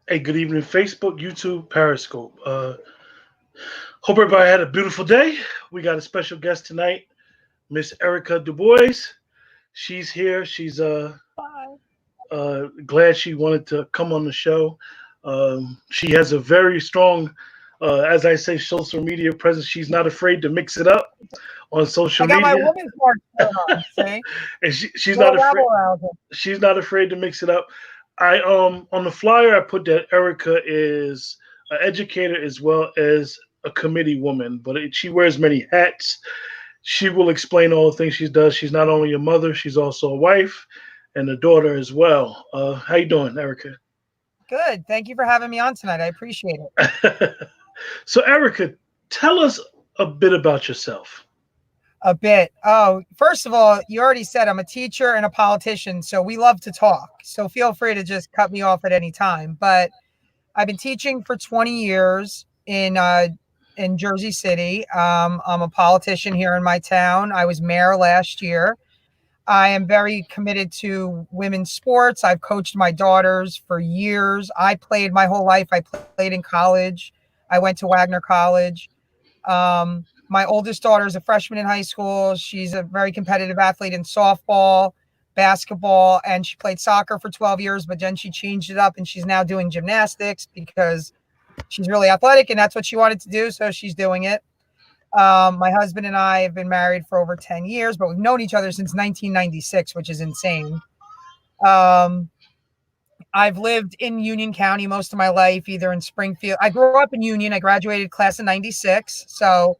Hey, good evening, Facebook, YouTube, Periscope. Hope everybody had a beautiful day. We got a special guest tonight, Miss Erica DuBois. She's here. She's Bye. glad she wanted to come on the show. She has a very strong, as I say, social media presence. She's not afraid to mix it up on social I got my media, woman's mark shirt on. See, and she's not little afraid. rebel rouser. She's not afraid to mix it up. I on the flyer I put that Erica is an educator as well as a committee woman, but she wears many hats. She will explain all the things she does. She's not only a mother, she's also a wife and a daughter as well. How you doing, Erica? Good. Thank you for having me on tonight. I appreciate it. So, Erica, tell us a bit about yourself. A bit. Oh, first of all, you already said I'm a teacher and a politician, so we love to talk. So feel free to just cut me off at any time. But I've been teaching for 20 years in Jersey City. I'm a politician here in my town. I was mayor last year. I am very committed to women's sports. I've coached my daughters for years. I played my whole life. I played in college. I went to Wagner College. My oldest daughter is a freshman in high school. She's a very competitive athlete in softball, basketball, and she played soccer for 12 years, but then she changed it up and she's now doing gymnastics because she's really athletic and that's what she wanted to do. So she's doing it. My husband and I have been married for over 10 years, but we've known each other since 1996, which is insane. Um, I've lived in Union County most of my life, either in Springfield. I grew up in Union. I graduated class of 96. So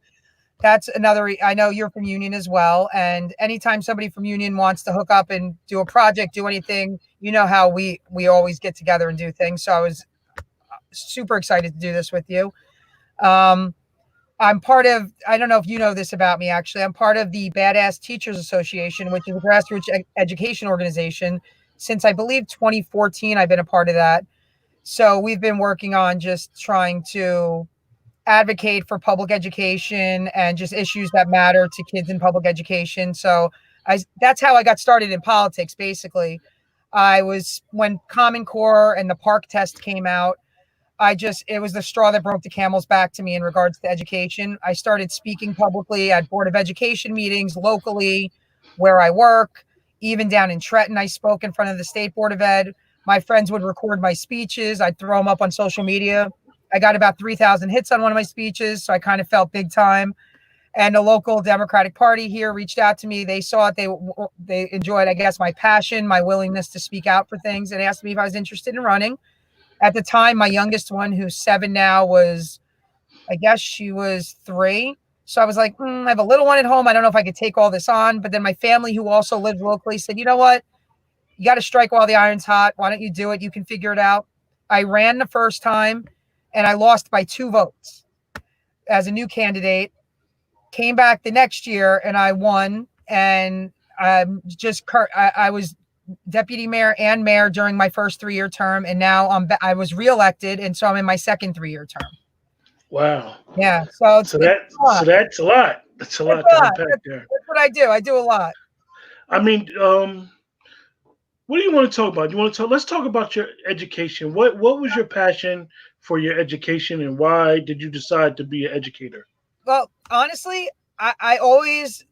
that's another, I know you're from Union as well. And anytime somebody from Union wants to hook up and do a project, do anything, you know how we always get together and do things. So I was super excited to do this with you. Um, I'm part of, I don't know if you know this about me, actually. I'm part of the Badass Teachers Association, which is a grassroots education organization. Since I believe 2014, I've been a part of that. So we've been working on just trying to advocate for public education and just issues that matter to kids in public education. So that's how I got started in politics, basically. When Common Core and the Park test came out, it was the straw that broke the camel's back to me in regards to education. I started speaking publicly at Board of Education meetings locally where I work, even down in Trenton. I spoke in front of the State Board of Ed. My friends would record my speeches. I'd throw them up on social media. I got about 3,000 hits on one of my speeches, so I kind of felt big time. And the local Democratic Party here reached out to me. They saw it. They enjoyed, I guess, my passion, my willingness to speak out for things, and asked me if I was interested in running. At the time, my youngest one, who's 7 now, I guess she was 3. So I was like, I have a little one at home. I don't know if I could take all this on. But then my family, who also lives locally, said, you know what? You got to strike while the iron's hot. Why don't you do it? You can figure it out. I ran the first time and I lost by 2 votes as a new candidate. Came back the next year and I won. And I was deputy mayor and mayor during my first 3-year term. And now I was reelected. And so I'm in my second 3-year term. Wow. Yeah. So So that's a lot. That's a lot to unpack there. That's what I do. I do a lot. I mean, what do you want to talk about? You want to talk? Let's talk about your education. What was your passion for your education, and why did you decide to be an educator? Well, honestly, I always,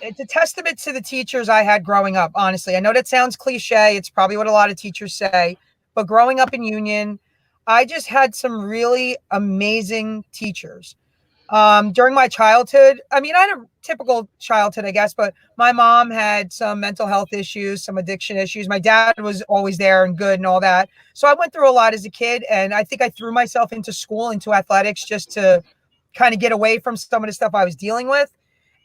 it's a testament to the teachers I had growing up. Honestly, I know that sounds cliche. It's probably what a lot of teachers say, but growing up in Union, I just had some really amazing teachers. During my childhood, I mean, I had a typical childhood, I guess, but my mom had some mental health issues, some addiction issues. My dad was always there and good and all that. So I went through a lot as a kid. And I think I threw myself into school, into athletics, just to kind of get away from some of the stuff I was dealing with.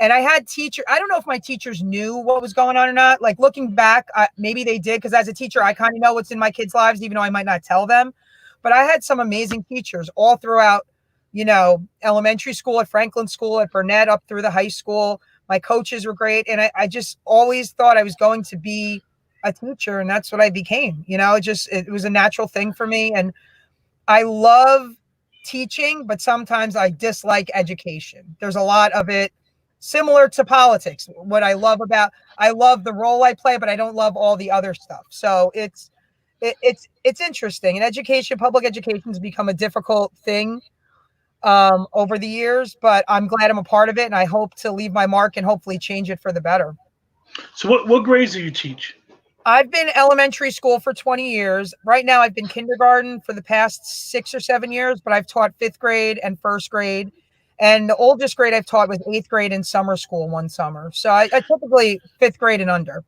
And I had I don't know if my teachers knew what was going on or not. Like looking back, maybe they did. Because as a teacher, I kind of know what's in my kids' lives, even though I might not tell them. But I had some amazing teachers all throughout, elementary school, at Franklin School, at Burnett, up through the high school. My coaches were great. And I just always thought I was going to be a teacher. And that's what I became. It was a natural thing for me. And I love teaching, but sometimes I dislike education. There's a lot of it similar to politics. I love the role I play, but I don't love all the other stuff. So it's interesting. And education, public education has become a difficult thing over the years, but I'm glad I'm a part of it, and I hope to leave my mark and hopefully change it for the better. So what grades do you teach? I've been elementary school for 20 years. Right now, I've been kindergarten for the past 6 or 7 years, but I've taught fifth grade and first grade. And the oldest grade I've taught was eighth grade in summer school one summer. So I typically fifth grade and under.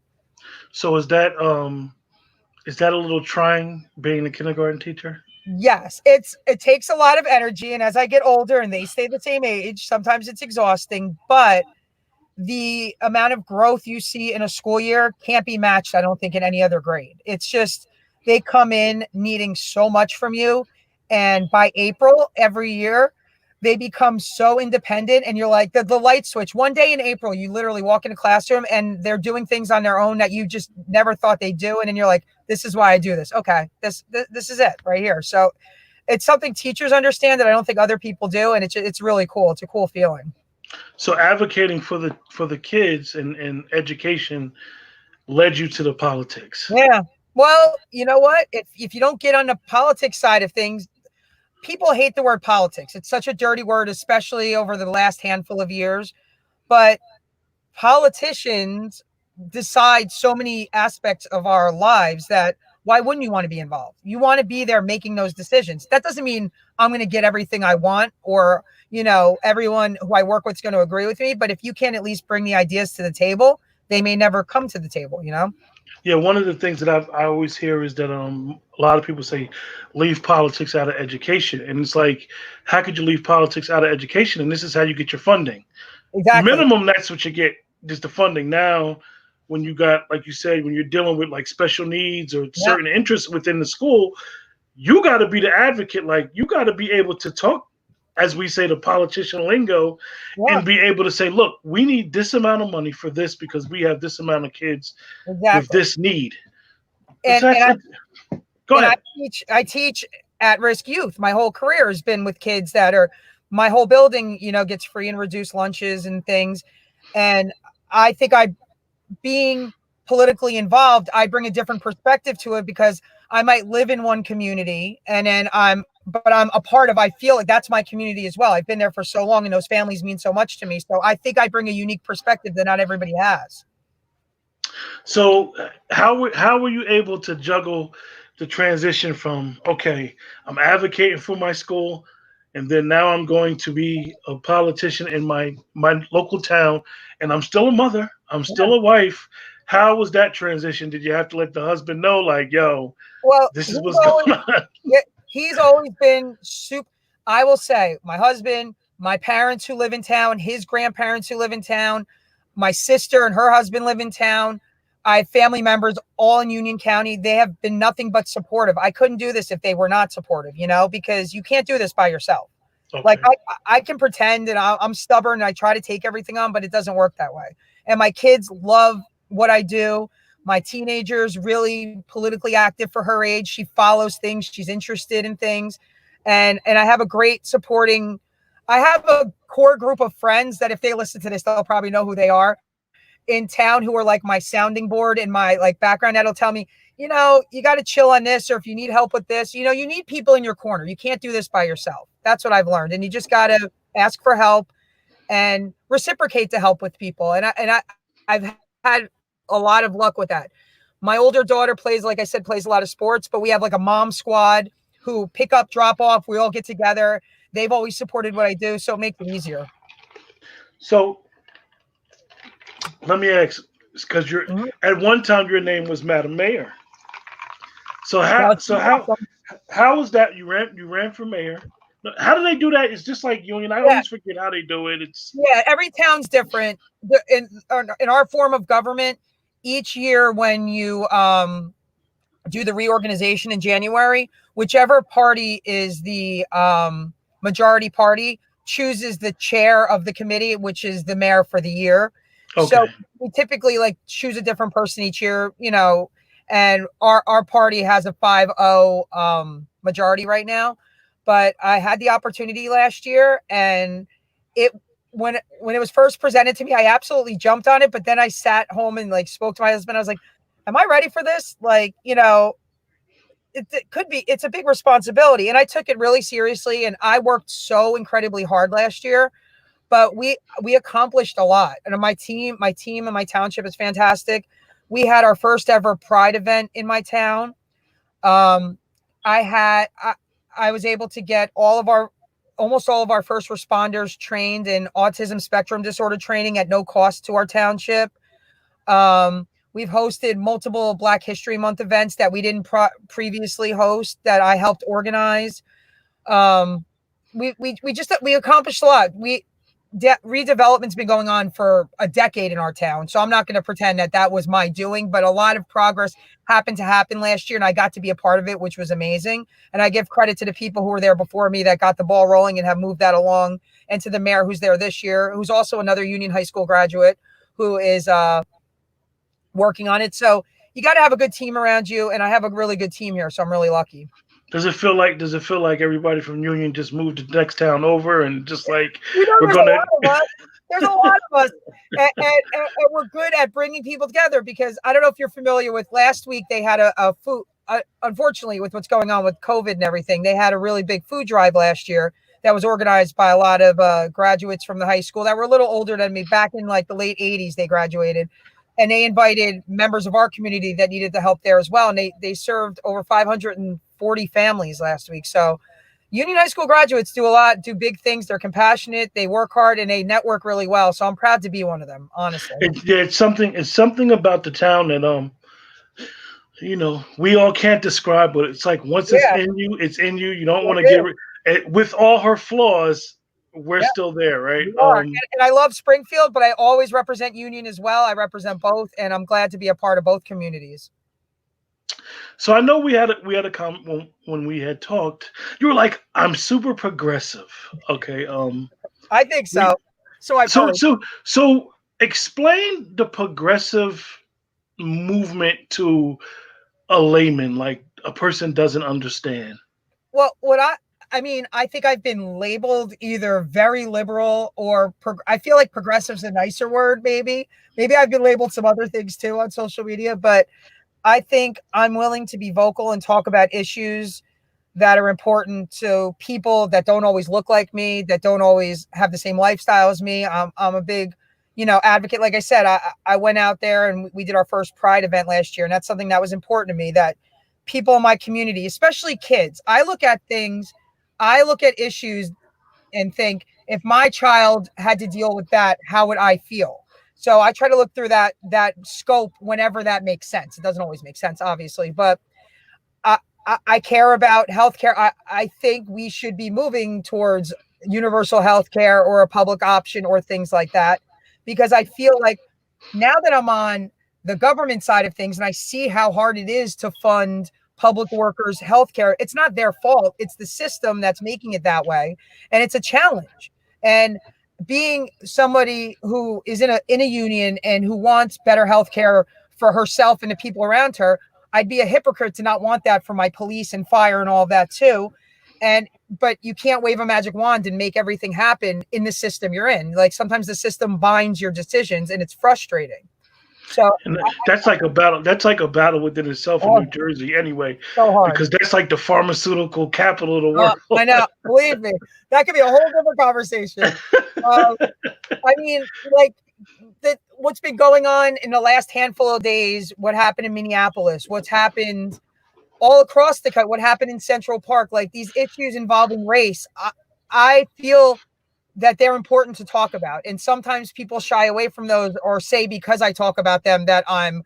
So is that a little trying being a kindergarten teacher? Yes, it takes a lot of energy. And as I get older and they stay the same age, sometimes it's exhausting. But the amount of growth you see in a school year can't be matched, I don't think, in any other grade. It's just they come in needing so much from you. And by April every year, they become so independent. And you're like the light switch. One day in April, you literally walk in a classroom and they're doing things on their own that you just never thought they'd do. And then you're like, this is why I do this. Okay, this is it right here. So it's something teachers understand that I don't think other people do. And it's really cool. It's a cool feeling. So advocating for the kids and education led you to the politics. Yeah. Well, you know what? If you don't get on the politics side of things, people hate the word politics. It's such a dirty word, especially over the last handful of years. But politicians decide so many aspects of our lives that why wouldn't you want to be involved? You want to be there making those decisions. That doesn't mean I'm going to get everything I want or, everyone who I work with is going to agree with me. But if you can at least bring the ideas to the table, they may never come to the table. Yeah, one of the things that I always hear is that a lot of people say leave politics out of education, and it's like, how could you leave politics out of education? And this is how you get your funding. Exactly. Minimum, that's what you get, just the funding. Now, when you got, like you said, when you're dealing with like special needs or Yeah. certain interests within the school, you got to be the advocate. Like you got to be able to talk, as we say, the politician lingo, Yeah. and be able to say, look, we need this amount of money for this because we have this amount of kids with Exactly. this need. And Go and ahead. I teach at-risk youth. My whole career has been with kids that are my whole building, gets free and reduced lunches and things. And I think being politically involved, I bring a different perspective to it because I might live in one community and then but I'm a part of, I feel like that's my community as well. I've been there for so long and those families mean so much to me. So I think I bring a unique perspective that not everybody has. So how were you able to juggle the transition from, okay, I'm advocating for my school, and then now I'm going to be a politician in my local town, and I'm still a mother, I'm Yeah. still a wife. How was that transition? Did you have to let the husband know, like, yo, Well, this is what's going on? he's always been super. I will say, my husband, my parents who live in town, his grandparents who live in town, my sister and her husband live in town. I have family members all in Union County. They have been nothing but supportive. I couldn't do this if they were not supportive, because you can't do this by yourself. Like Okay. I can pretend and I'm stubborn and I try to take everything on, but it doesn't work that way. And my kids love what I do. My teenager's really politically active for her age. She follows things. She's interested in things. And I have I have a core group of friends that if they listen to this, they'll probably know who they are in town who are like my sounding board and my like background that'll tell me, you got to chill on this, or if you need help with this, you need people in your corner. You can't do this by yourself. That's what I've learned. And you just got to ask for help and reciprocate to help with people. I've had a lot of luck with that. My older daughter like I said, plays a lot of sports, but we have like a mom squad who pick up, drop off. We all get together. They've always supported what I do, so it makes it easier. So let me ask, because you're Mhm. at one time your name was Madam Mayor. So Well, how was that? You ran for mayor. How do they do that? It's just like Union. I yeah, always forget how they do it. It's yeah. Every town's different. In our form of government, each year when you do the reorganization in January, whichever party is the majority party chooses the chair of the committee, which is the mayor for the year. So okay. we typically like choose a different person each year, and our party has a 5-0 majority right now. But I had the opportunity last year, and it when it was first presented to me, I absolutely jumped on it. But then I sat home and like spoke to my husband. I was like, am I ready for this? Like, it could be, it's a big responsibility. And I took it really seriously, and I worked so incredibly hard last year, but we accomplished a lot. And my team and my township is fantastic. We had our first ever Pride event in my town. Um, I was able to get almost all of our first responders trained in autism spectrum disorder training at no cost to our township. We've hosted multiple Black History Month events that we didn't previously host, that I helped organize. We accomplished a lot. Redevelopment's been going on for a decade in our town, so I'm not going to pretend that was my doing, but a lot of progress happened to happen last year, and I got to be a part of it, which was amazing. And I give credit to the people who were there before me that got the ball rolling and have moved that along, and to the mayor who's there this year, who's also another Union High School graduate who is working on it. So you got to have a good team around you, and I have a really good team here, so I'm really lucky. Does it feel like everybody from Union just moved to the next town over and just like we're there's gonna? A lot of us. There's a lot of us, and we're good at bringing people together, because I don't know if you're familiar with, last week they had a food. Unfortunately, with what's going on with COVID and everything, they had a really big food drive last year that was organized by a lot of graduates from the high school that were a little older than me. Back in like the late 80s, they graduated. And they invited members of our community that needed the help there as well. And they served over 540 families last week. So Union High School graduates do big things. They're compassionate, they work hard, and they network really well. So I'm proud to be one of them, honestly. It's something about the town that we all can't describe, but it's like once it's in you, it's in you. You don't want to get it. With all her flaws, we're still there, right? And I love Springfield, but I always represent Union as well. I represent both, and I'm glad to be a part of both communities. So I know we had a comment when we had talked. You were like, "I'm super progressive." Okay. I think so. So explain the progressive movement to a layman, like a person doesn't understand. Well, I think I've been labeled either very liberal or I feel like progressive's a nicer word, maybe. Maybe I've been labeled some other things too on social media, but I think I'm willing to be vocal and talk about issues that are important to people that don't always look like me, that don't always have the same lifestyle as me. I'm a big, advocate. Like I said, I went out there and we did our first Pride event last year, and that's something that was important to me, that people in my community, especially kids, I look at issues and think, if my child had to deal with that, how would I feel? So I try to look through that scope whenever that makes sense. It doesn't always make sense, obviously, but I care about healthcare. I think we should be moving towards universal healthcare or a public option or things like that, because I feel like now that I'm on the government side of things and I see how hard it is to fund public workers' healthcare, it's not their fault. It's the system that's making it that way, and it's a challenge. And being somebody who is in a union and who wants better healthcare for herself and the people around her, I'd be a hypocrite to not want that for my police and fire and all of that too. But you can't wave a magic wand and make everything happen in the system you're in. Like, sometimes the system binds your decisions, and it's frustrating. So that's like a battle. That's like a battle within itself in New Jersey, anyway. So hard, because that's like the pharmaceutical capital of the world. I know. Believe me, that could be a whole different conversation. What's been going on in the last handful of days? What happened in Minneapolis? What's happened all across the country? What happened in Central Park? Like, these issues involving race, I feel that they're important to talk about. And sometimes people shy away from those, or say because I talk about them that I'm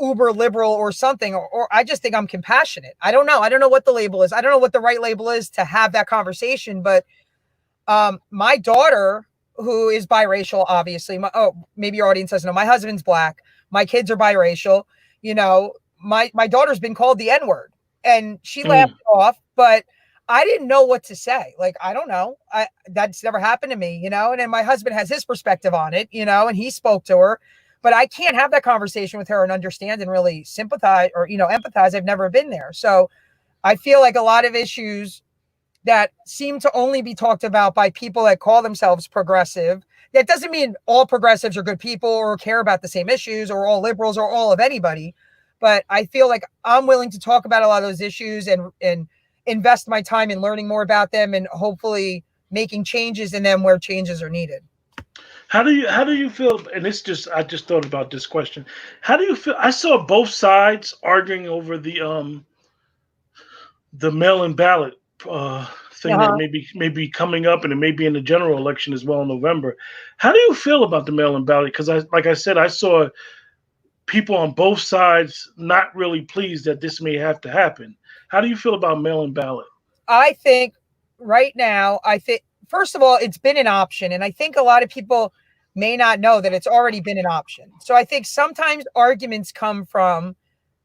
uber liberal or something, or I just think I'm compassionate. I don't know. I don't know what the label is. I don't know what the right label is to have that conversation. But my daughter, who is biracial, obviously, maybe your audience doesn't know, my husband's Black. My kids are biracial. My daughter's been called the N-word, and she laughed it off, but I didn't know what to say. Like, I don't know. That's never happened to me, and then my husband has his perspective on it, and he spoke to her, but I can't have that conversation with her and understand and really sympathize or, empathize. I've never been there. So I feel like a lot of issues that seem to only be talked about by people that call themselves progressive. That doesn't mean all progressives are good people or care about the same issues, or all liberals or all of anybody. But I feel like I'm willing to talk about a lot of those issues and invest my time in learning more about them and hopefully making changes in them where changes are needed. How do you feel? And it's just I just thought about this question. How do you feel? I saw both sides arguing over the mail-in ballot thing that Uh-huh. may be coming up, and it may be in the general election as well in November. How do you feel about the mail-in ballot? Because like I said, I saw people on both sides not really pleased that this may have to happen. How do you feel about mail-in ballot? I think right now, I think, first of all, it's been an option. And I think a lot of people may not know that it's already been an option. So I think sometimes arguments come from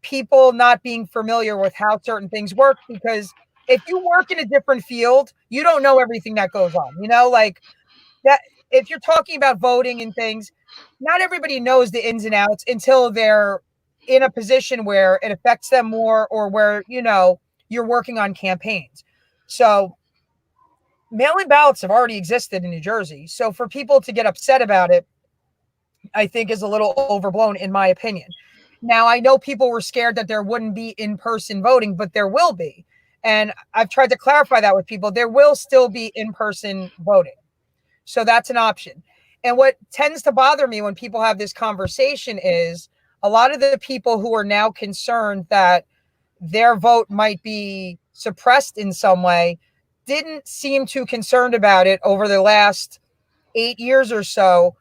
people not being familiar with how certain things work because if you work in a different field, you don't know everything that goes on. Like that if you're talking about voting and things, not everybody knows the ins and outs until they're in a position where it affects them more or where, you're working on campaigns. So mail-in ballots have already existed in New Jersey. So for people to get upset about it, I think is a little overblown in my opinion. Now, I know people were scared that there wouldn't be in-person voting, but there will be. And I've tried to clarify that with people. There will still be in-person voting. So that's an option. And what tends to bother me when people have this conversation is a lot of the people who are now concerned that their vote might be suppressed in some way didn't seem too concerned about it over the last 8 years or so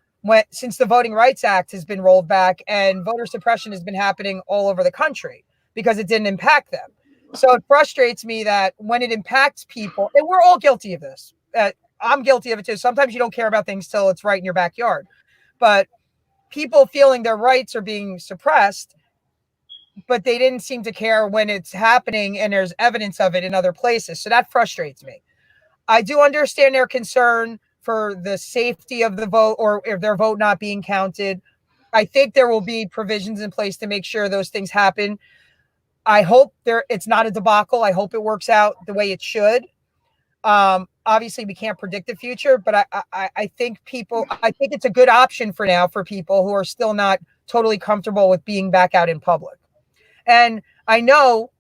since the Voting Rights Act has been rolled back and voter suppression has been happening all over the country because it didn't impact them. So it frustrates me that when it impacts people, and we're all guilty of this. I'm guilty of it too. Sometimes you don't care about things till it's right in your backyard. But people feeling their rights are being suppressed, but they didn't seem to care when it's happening and there's evidence of it in other places. So that frustrates me. I do understand their concern for the safety of the vote or if their vote not being counted. I think there will be provisions in place to make sure those things happen. I hope it's not a debacle. I hope it works out the way it should. Obviously, we can't predict the future, but I think it's a good option for now for people who are still not totally comfortable with being back out in public. And I know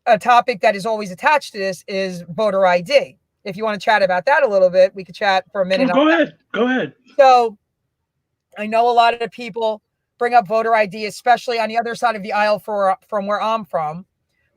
a topic that is always attached to this is voter ID. If you want to chat about that a little bit, we could chat for a minute. Go ahead. Go ahead. So I know a lot of people bring up voter ID, especially on the other side of the aisle from where I'm from,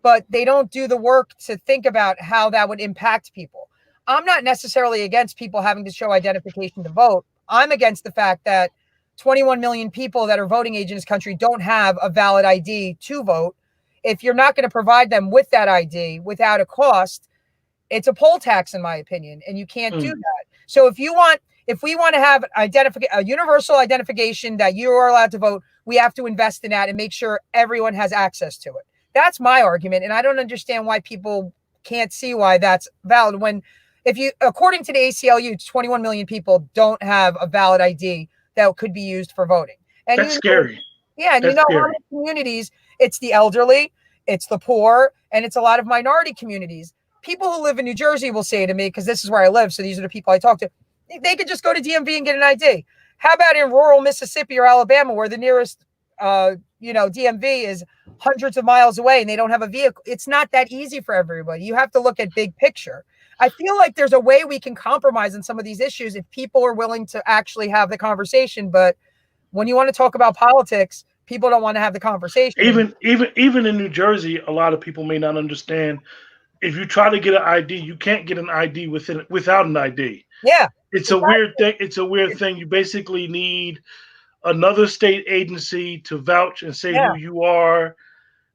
but they don't do the work to think about how that would impact people. I'm not necessarily against people having to show identification to vote. I'm against the fact that 21 million people that are voting age in this country don't have a valid ID to vote. If you're not going to provide them with that ID without a cost, it's a poll tax, in my opinion, and you can't do that. So if we want to have a universal identification that you are allowed to vote, we have to invest in that and make sure everyone has access to it. That's my argument, and I don't understand why people can't see why that's valid when according to the ACLU, 21 million people don't have a valid ID that could be used for voting. And that's scary. Yeah, and how many communities, it's the elderly, it's the poor, and it's a lot of minority communities. People who live in New Jersey will say to me, because this is where I live, so these are the people I talk to, they could just go to DMV and get an ID. How about in rural Mississippi or Alabama where the nearest DMV is hundreds of miles away and they don't have a vehicle? It's not that easy for everybody. You have to look at big picture. I feel like there's a way we can compromise on some of these issues if people are willing to actually have the conversation. But when you want to talk about politics, people don't want to have the conversation. Even in New Jersey, a lot of people may not understand. If you try to get an ID, you can't get an ID without an ID. Yeah. It's a weird thing. It's a weird thing. You basically need another state agency to vouch and say who you are.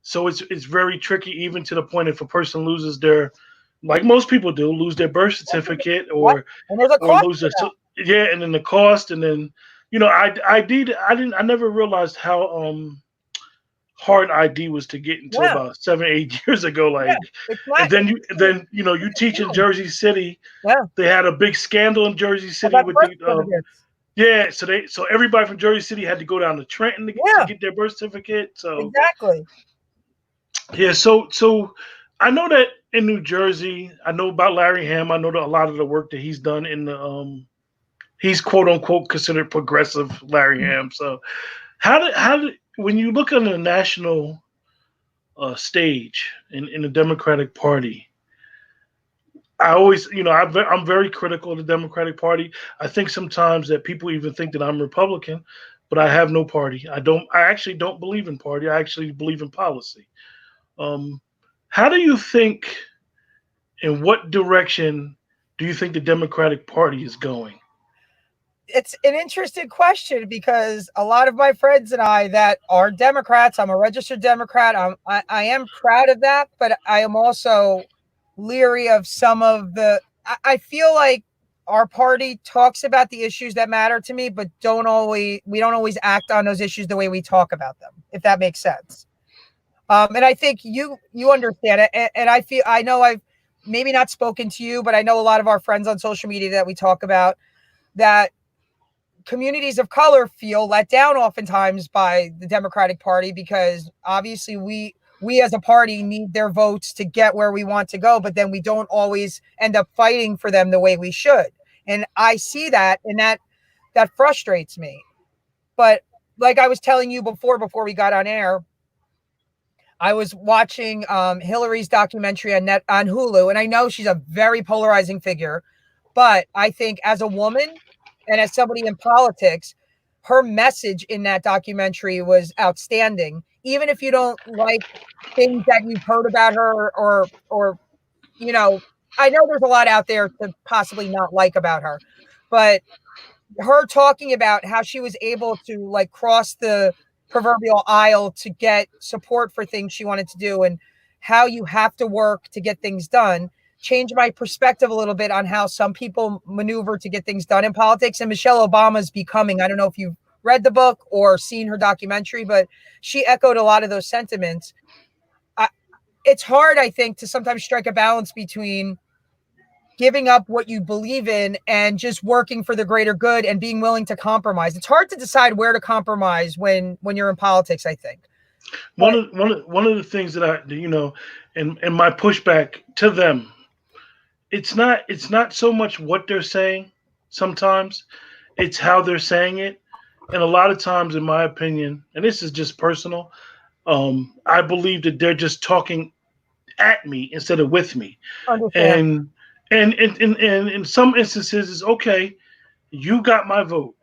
So it's very tricky, even to the point if a person loses like most people do, lose their birth certificate or lose their and then the cost, and then I never realized how hard ID was to get until about 7-8 years ago. And then you teach in Jersey City. Yeah, they had a big scandal in Jersey City with the so everybody from Jersey City had to go down to Trenton to get their birth certificate. So exactly. Yeah, so I know that in New Jersey, I know about Larry Ham. I know that a lot of the work that he's done in the he's quote unquote considered progressive, Larry Ham. So how did when you look on the national stage in the Democratic Party, I always, I'm very critical of the Democratic Party. I think sometimes that people even think that I'm Republican, but I have no party. I actually don't believe in party. I actually believe in policy. Um, how do you think, in what direction do you think the Democratic Party is going? It's an interesting question because a lot of my friends and I that are Democrats, I'm a registered Democrat. I am proud of that, but I am also leery of some of I feel like our party talks about the issues that matter to me, but we don't always act on those issues the way we talk about them, if that makes sense. And I think you understand it, and I know I've maybe not spoken to you, but I know a lot of our friends on social media that we talk about that communities of color feel let down oftentimes by the Democratic Party because obviously we as a party need their votes to get where we want to go, but then we don't always end up fighting for them the way we should. And I see that, and that frustrates me. But like I was telling you before we got on air, I was watching Hillary's documentary on Hulu, and I know she's a very polarizing figure, but I think as a woman and as somebody in politics, her message in that documentary was outstanding. Even if you don't like things that you've heard about her, or you know, I know there's a lot out there to possibly not like about her, but her talking about how she was able to like cross the proverbial aisle to get support for things she wanted to do and how you have to work to get things done changed my perspective a little bit on how some people maneuver to get things done in politics. And Michelle Obama's becoming, I don't know if you've read the book or seen her documentary, but she echoed a lot of those sentiments. I, it's hard, I think, to sometimes strike a balance between giving up what you believe in and just working for the greater good and being willing to compromise. It's hard to decide where to compromise when you're in politics, I think. But One of the things that and my pushback to them, it's not so much what they're saying. Sometimes it's how they're saying it, and a lot of times, in my opinion, and this is just personal, I believe that they're just talking at me instead of with me. understand. And and in some instances, it's okay. You got my vote.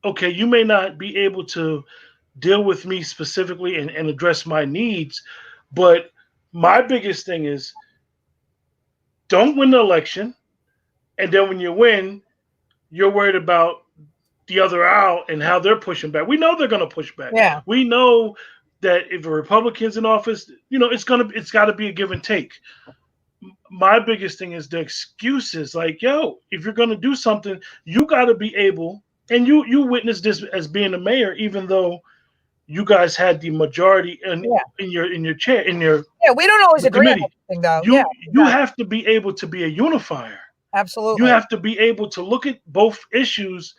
Okay, you may not be able to deal with me specifically and address my needs, but my biggest thing is don't win the election, and then when you win, you're worried about the other aisle and how they're pushing back. We know they're going to push back. Yeah. We know that if a Republican's in office, it's got to be a give and take. My biggest thing is the excuses. Like, yo, if you're going to do something, you got to be able. And you witnessed this as being the mayor, even though you guys had the majority Yeah. in your chair in your Yeah. We don't always the agree on committee. everything though. Yeah. You Exactly. have to be able to be a unifier. You Absolutely. have to be able to look at both issues,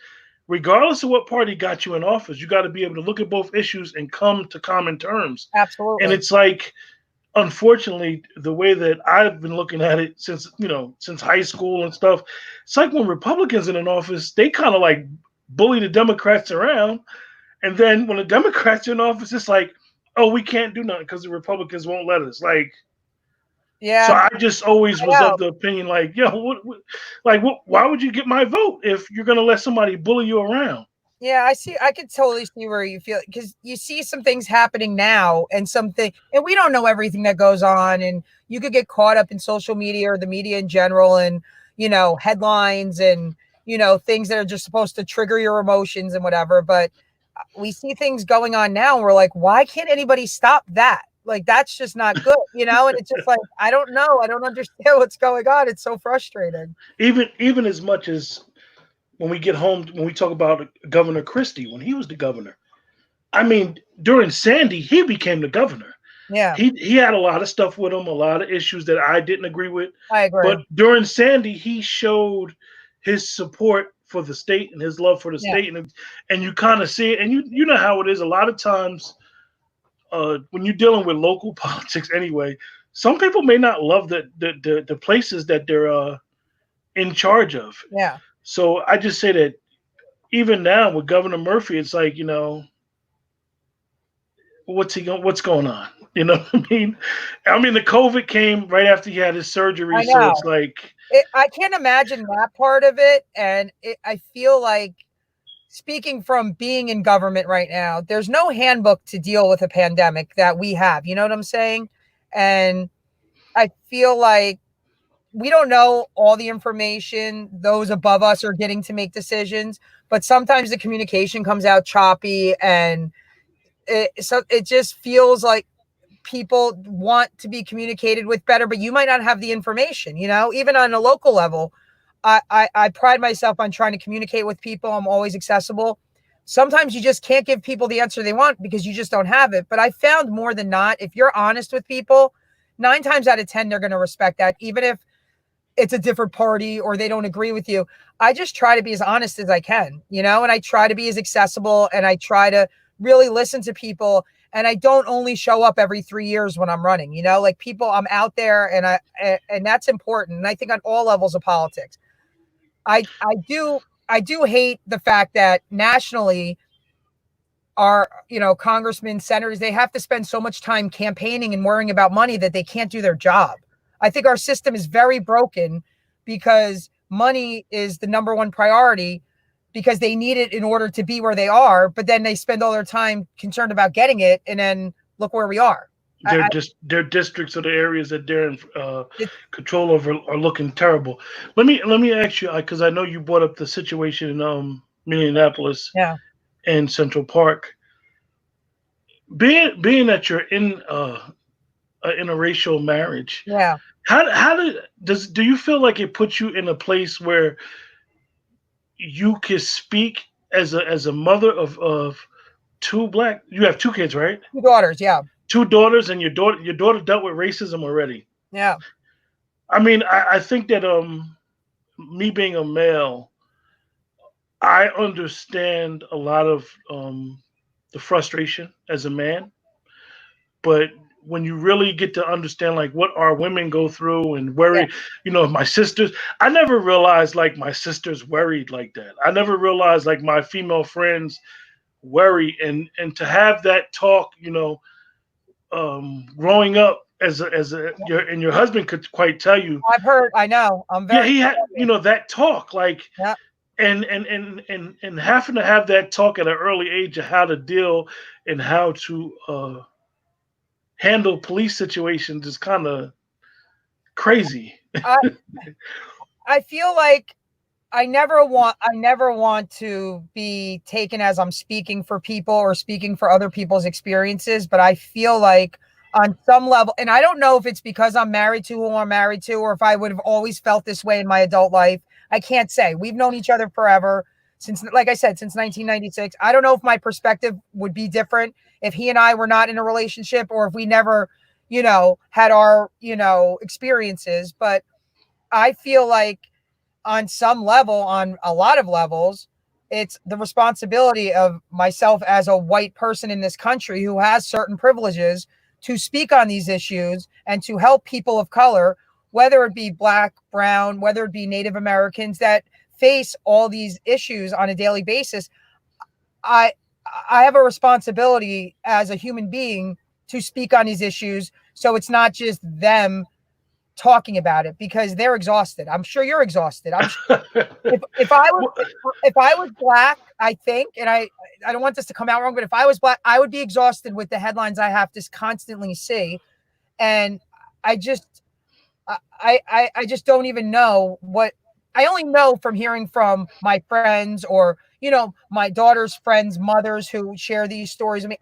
regardless of what party got you in office. You got to be able to look at both issues and come to common terms. And Absolutely. it's like, unfortunately, the way that I've been looking at it since high school and stuff, it's like when Republicans in an office, they kind of like bully the Democrats around, and then when the Democrats are in office, it's like, oh, we can't do nothing because the Republicans won't let us. Like, so Yeah. I just always I was know. of the opinion, like, yo, why would you get my vote if you're gonna let somebody bully you around? Yeah, I see. I could totally see where you feel because you see some things happening now and something, and we don't know everything that goes on. And you could get caught up in social media or the media in general and, headlines and, things that are just supposed to trigger your emotions and whatever. But we see things going on now and we're like, why can't anybody stop that? Like, that's just not good, And it's just like, I don't know. I don't understand what's going on. It's so frustrating. Even as much as when we get home, when we talk about Governor Christie, when he was the governor, I mean, during Sandy, he became the governor. Yeah, He had a lot of stuff with him, a lot of issues that I didn't agree with. I agree. But during Sandy, he showed his support for the state and his love for the Yeah, state, and you kind of see it. And you know how it is. A lot of times, when you're dealing with local politics, anyway, some people may not love the places that they're in charge of. yeah. So I just say that even now with Governor Murphy, it's like, what's going on? You know what I mean? I mean, the COVID came right after he had his surgery, I so it's know. like, I can't imagine that part of it. And I feel like, speaking from being in government right now, there's no handbook to deal with a pandemic that we have. You know what I'm saying? And I feel like we don't know all the information those above us are getting to make decisions, but sometimes the communication comes out choppy, and it just feels like people want to be communicated with better, but you might not have the information, even on a local level. I pride myself on trying to communicate with people. I'm always accessible. Sometimes you just can't give people the answer they want because you just don't have it. But I found more than not, if you're honest with people, 9 times out of 10, they're going to respect that, even if it's a different party or they don't agree with you. I just try to be as honest as I can, and I try to be as accessible, and I try to really listen to people. And I don't only show up every 3 years when I'm running, like people, I'm out there, and that's important. And I think on all levels of politics, I do hate the fact that nationally our, congressmen, senators, they have to spend so much time campaigning and worrying about money that they can't do their job. I think our system is very broken because money is the number one priority, because they need it in order to be where they are, but then they spend all their time concerned about getting it, and then look where we are. their districts or the areas that they're in It, control over are looking terrible. Let me ask you, because I know you brought up the situation in Minneapolis yeah, and Central Park. Being that you're in an interracial marriage, yeah, do you feel like it puts you in a place where you can speak as a mother of two black? You have two kids, right? 2 daughters, yeah, Two daughters, and your daughter dealt with racism already. yeah, I mean, I think that me being a male, I understand a lot of the frustration as a man, but when you really get to understand like what our women go through and yeah. worry, my sisters, I never realized like my sisters worried like that. I never realized like my female friends worry, and to have that talk, growing up as a your husband could quite tell you. I've heard, I know, I'm Yeah, very he had, familiar. that talk, like, Yeah. and having to have that talk at an early age of how to deal and how to handle police situations is kind of crazy. I, I feel like I never want to be taken as I'm speaking for people or speaking for other people's experiences, but I feel like on some level, and I don't know if it's because I'm married to who I'm married to, or if I would have always felt this way in my adult life. I can't say. We've known each other forever, since, like I said, since 1996. I don't know if my perspective would be different if he and I were not in a relationship, or if we never, had our, experiences. But I feel like on some level, on a lot of levels, it's the responsibility of myself as a white person in this country who has certain privileges to speak on these issues and to help people of color, whether it be black, brown, whether it be Native Americans that face all these issues on a daily basis. I I have a responsibility as a human being to speak on these issues, so it's not just them talking about it, because they're exhausted. I'm sure you're exhausted. I'm sure if I was if I was black, I think, and I don't want this to come out wrong, but if I was black, I would be exhausted with the headlines I have to constantly see, and I just I just don't even know what. I only know from hearing from my friends, or my daughter's friends' mothers who share these stories. I mean,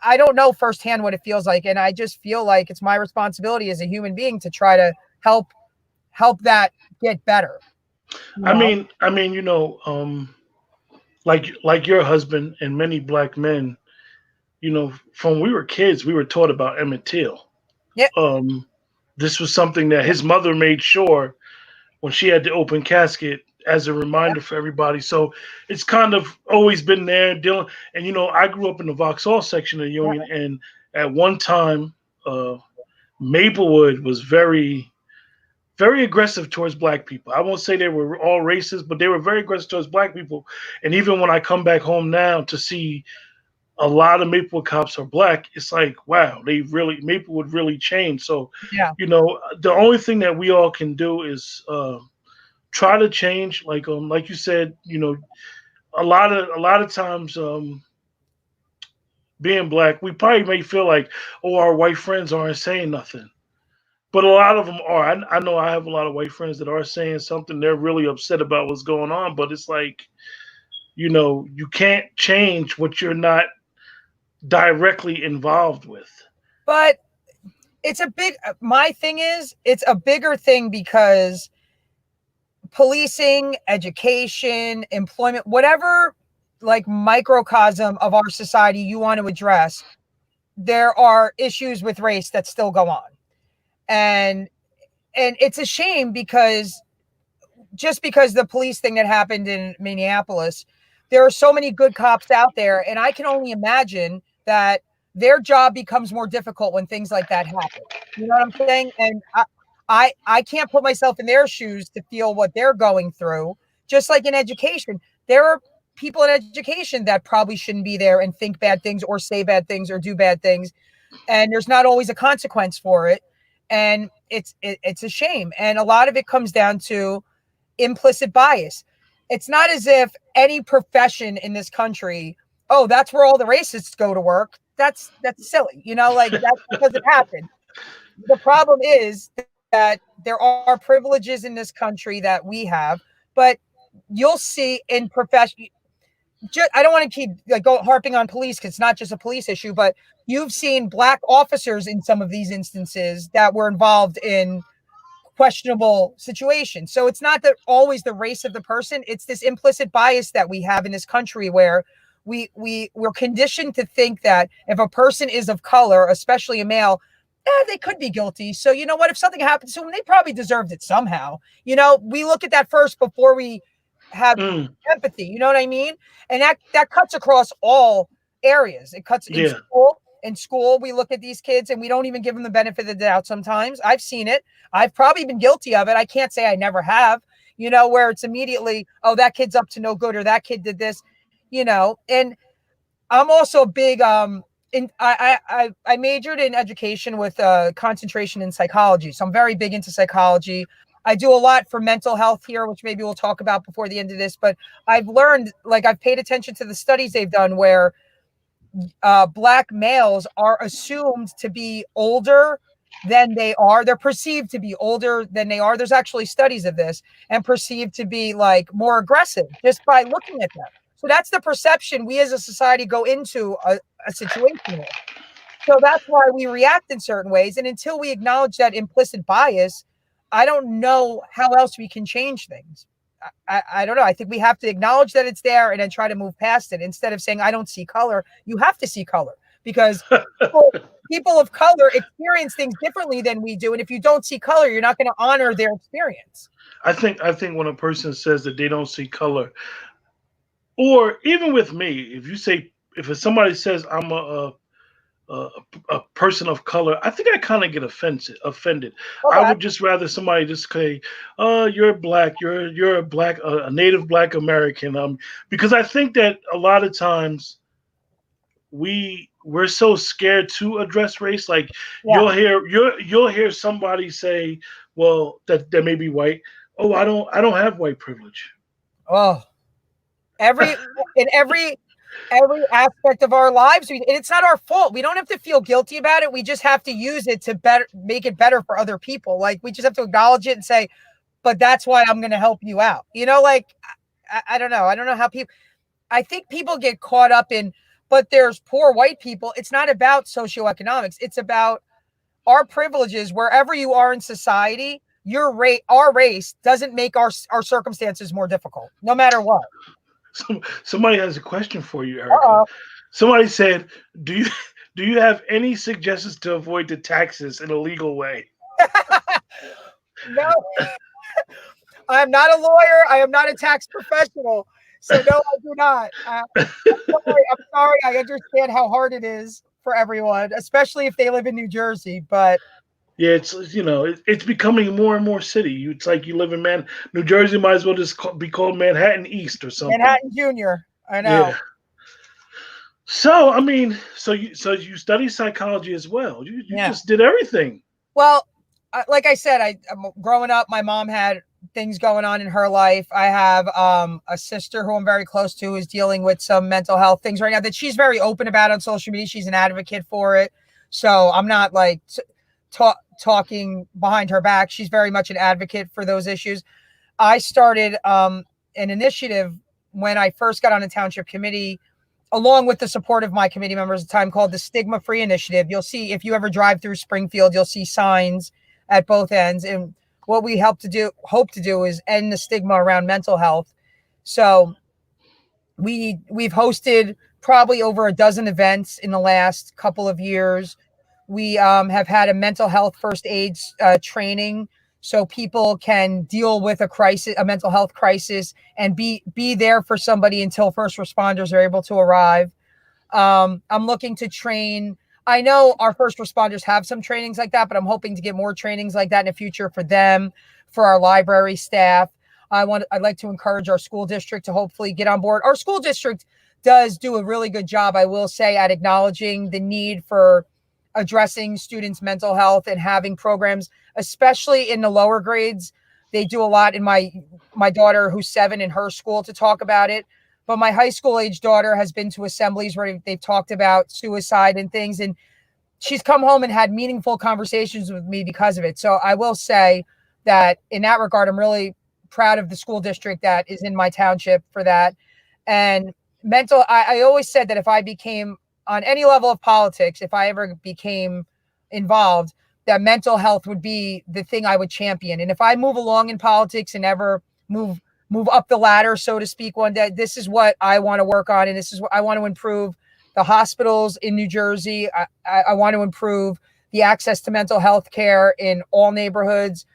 I don't know firsthand what it feels like, and I just feel like it's my responsibility as a human being to try to help that get better. You I know? mean, I mean, like your husband and many black men, from we were kids, we were taught about Emmett Till. Yeah, Um, this was something that his mother made sure when she had the open casket as a reminder for everybody. So it's kind of always been there dealing. And I grew up in the Vauxhall section of the yeah, Union, and at one time, uh, Maplewood was very, very aggressive towards black people. I won't say they were all racist, but they were very aggressive towards black people. And even when I come back home now to see a lot of Maplewood cops are black, it's like, wow, they really Maplewood really changed. So, Yeah. the only thing that we all can do is try to change. Like you said, a lot of times, being black, we probably may feel like, oh, our white friends aren't saying nothing. But a lot of them are. I know I have a lot of white friends that are saying something. They're really upset about what's going on. But it's like, you can't change what you're not directly involved with. But it's a big, my thing is, it's a bigger thing because policing, education, employment, whatever like microcosm of our society you want to address, there are issues with race that still go on. And it's a shame because just because the police thing that happened in Minneapolis, there are so many good cops out there, and I can only imagine that their job becomes more difficult when things like that happen. You know what I'm saying? And I can't put myself in their shoes to feel what they're going through. Just like in education, there are people in education that probably shouldn't be there and think bad things or say bad things or do bad things, and there's not always a consequence for it. And it's a shame, and a lot of it comes down to implicit bias. It's not as if any profession in this country, oh, that's where all the racists go to work. That's silly, like that doesn't happen. The problem is that there are privileges in this country that we have, but you'll see in profession. I don't want to keep harping on police because it's not just a police issue, but you've seen black officers in some of these instances that were involved in questionable situations. So it's not that always the race of the person. It's this implicit bias that we have in this country where we're conditioned to think that if a person is of color, especially a male, they could be guilty. So you know what? If something happens to them, they probably deserved it somehow. We look at that first before we have Mm, empathy. You know what I mean? And that cuts across all areas. It cuts in yeah. school. In school, we look at these kids and we don't even give them the benefit of the doubt sometimes. I've seen it. I've probably been guilty of it. I can't say I never have, where it's immediately, oh, that kid's up to no good or that kid did this, and I'm also a big, I majored in education with concentration in psychology. So I'm very big into psychology. I do a lot for mental health here, which maybe we'll talk about before the end of this, but I've learned, I've paid attention to the studies they've done where black males are assumed to be older than they are. They're perceived to be older than they are. There's actually studies of this, and perceived to be more aggressive just by looking at them. So that's the perception we as a society go into a situation with. So that's why we react in certain ways. And until we acknowledge that implicit bias, I don't know how else we can change things. I don't know. I think we have to acknowledge that it's there and then try to move past it instead of saying, I don't see color. You have to see color because people of color experience things differently than we do. And if you don't see color, you're not going to honor their experience. I think when a person says that they don't see color, or even with me, if somebody says I'm a, a person of color, I think I kind of get offended. I Okay. would just rather somebody just say, you're black, you're a black, a native black American." Because I think that a lot of times we're so scared to address race. Like, Yeah. you'll hear somebody say, "Well, that may be white. Oh, I don't have white privilege." Oh, every in every aspect of our lives, and it's not our fault. We don't have to feel guilty about it. We just have to use it to make it better for other people. We just have to acknowledge it and say, but that's why I'm going to help you out. I don't know. I don't know how people, I think people get caught up in, but there's poor white people. It's not about socioeconomics. It's about our privileges wherever you are in society. Our race doesn't make our circumstances more difficult, no matter what. Somebody has a question for you, Erica. Uh-oh. Somebody said, "Do you do you have any suggestions to avoid the taxes in a legal way?" No, I am not a lawyer. I am not a tax professional. So no, I do not. I'm sorry. I understand how hard it is for everyone, especially if they live in New Jersey. But Yeah, it's becoming more and more city. It's like you live in New Jersey. Might as well just be called Manhattan East or something. Manhattan Junior, I know. Yeah. So I mean, so you study psychology as well. You Yeah. just did everything. Well, like I said, growing up, my mom had things going on in her life. I have a sister who I'm very close to is dealing with some mental health things right now that she's very open about on social media. She's an advocate for it. So I'm not like talking behind her back. She's very much an advocate for those issues. I started an initiative when I first got on the township committee, along with the support of my committee members at the time, called the Stigma Free Initiative. You'll see, if you ever drive through Springfield, you'll see signs at both ends. And what we hope to do is end the stigma around mental health. So we've hosted probably over a dozen events in the last couple of years. We have had a mental health first aid training, so people can deal with a mental health crisis, and be there for somebody until first responders are able to arrive. I'm looking to train. I know our first responders have some trainings like that, but I'm hoping to get more trainings like that in the future for them, for our library staff. I'd like to encourage our school district to hopefully get on board. Our school district does do a really good job, I will say, at acknowledging the need for addressing students' mental health and having programs, especially in the lower grades. They do a lot in my daughter, who's 7, in her school, to talk about it. But my high school age daughter has been to assemblies where they've talked about suicide and things, and she's come home and had meaningful conversations with me because of it. So I will say that in that regard, I'm really proud of the school district that is in my township for that. And I always said that if I became on any level of politics, if I ever became involved, that mental health would be the thing I would champion. And if I move along in politics and ever move up the ladder, so to speak, one day, this is what I want to work on. And this is what I want to improve: the hospitals in New Jersey. I want to improve the access to mental health care in all neighborhoods.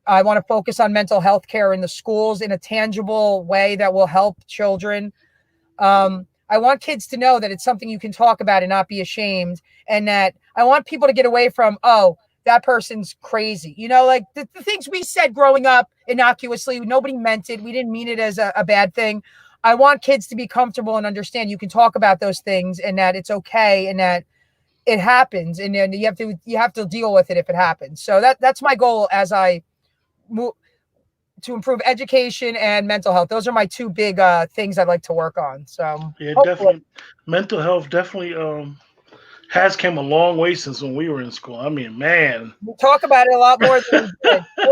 I want to focus on mental health care in the schools in a tangible way that will help children. I want kids to know that it's something you can talk about and not be ashamed. And that I want people to get away from, oh, that person's crazy. Like the things we said growing up innocuously, nobody meant it. We didn't mean it as a bad thing. I want kids to be comfortable and understand you can talk about those things and that it's okay and that it happens. And then you have to deal with it if it happens. So that's my goal as I move to improve education and mental health. Those are my two big things I'd like to work on. So Yeah, hopefully. definitely. Mental health definitely has came a long way since when we were in school. I mean, man. We talk about it a lot more than we did. Yeah,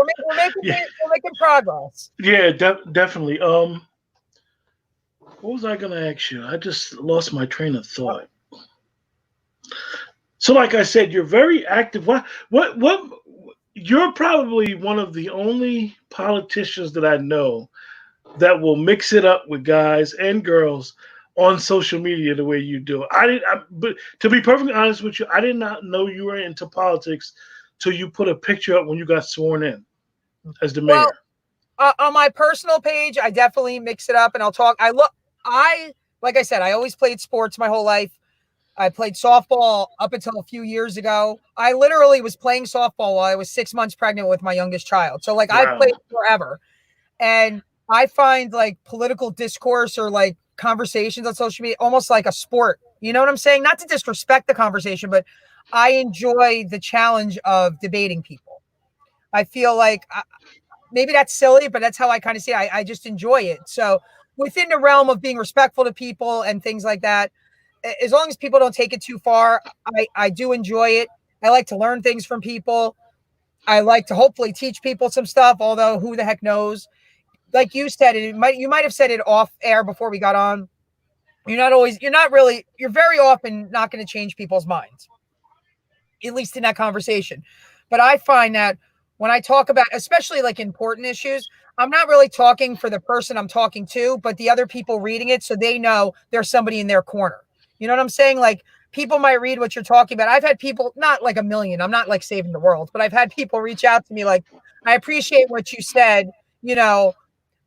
We're making progress. yeah, definitely. What was I gonna ask you? I just lost my train of thought. So, like I said, you're very active. What? You're probably one of the only politicians that I know that will mix it up with guys and girls on social media the way you do. But to be perfectly honest with you, I did not know you were into politics till you put a picture up when you got sworn in as the Well, mayor. on my personal page, I definitely mix it up and I'll talk. Like I said, I always played sports my whole life. I played softball up until a few years ago. I literally was playing softball while I was 6 months pregnant with my youngest child. So like I've Wow. played forever. And I find like political discourse or like conversations on social media almost like a sport. You know what I'm saying? Not to disrespect the conversation, but I enjoy the challenge of debating people. I feel like maybe that's silly, but that's how I kind of see it. I just enjoy it. So within the realm of being respectful to people and things like that, as long as people don't take it too far, I do enjoy it. I like to learn things from people. I like to hopefully teach people some stuff, although who the heck knows? Like you said, you might have said it off air before we got on. You're very often not going to change people's minds, at least in that conversation. But I find that when I talk about, especially like important issues, I'm not really talking for the person I'm talking to, but the other people reading it so they know there's somebody in their corner. You know what I'm saying? Like people might read what you're talking about. I've had people, not like a million, I'm not like saving the world, but I've had people reach out to me like, I appreciate what you said. You know,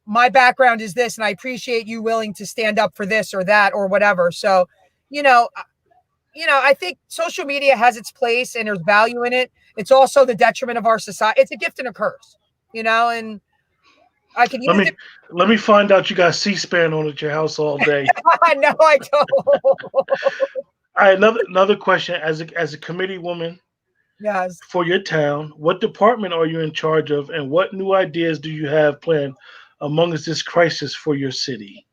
my background is this, and I appreciate you willing to stand up for this or that or whatever. So, you know, I think social media has its place and there's value in it. It's also the detriment of our society. It's a gift and a curse, and I can Let use me it. let me find out you got C-SPAN on at your house all day. No, I don't. All right, another question. As a committee woman Yes. for your town, what department are you in charge of, and what new ideas do you have planned amongst this crisis for your city?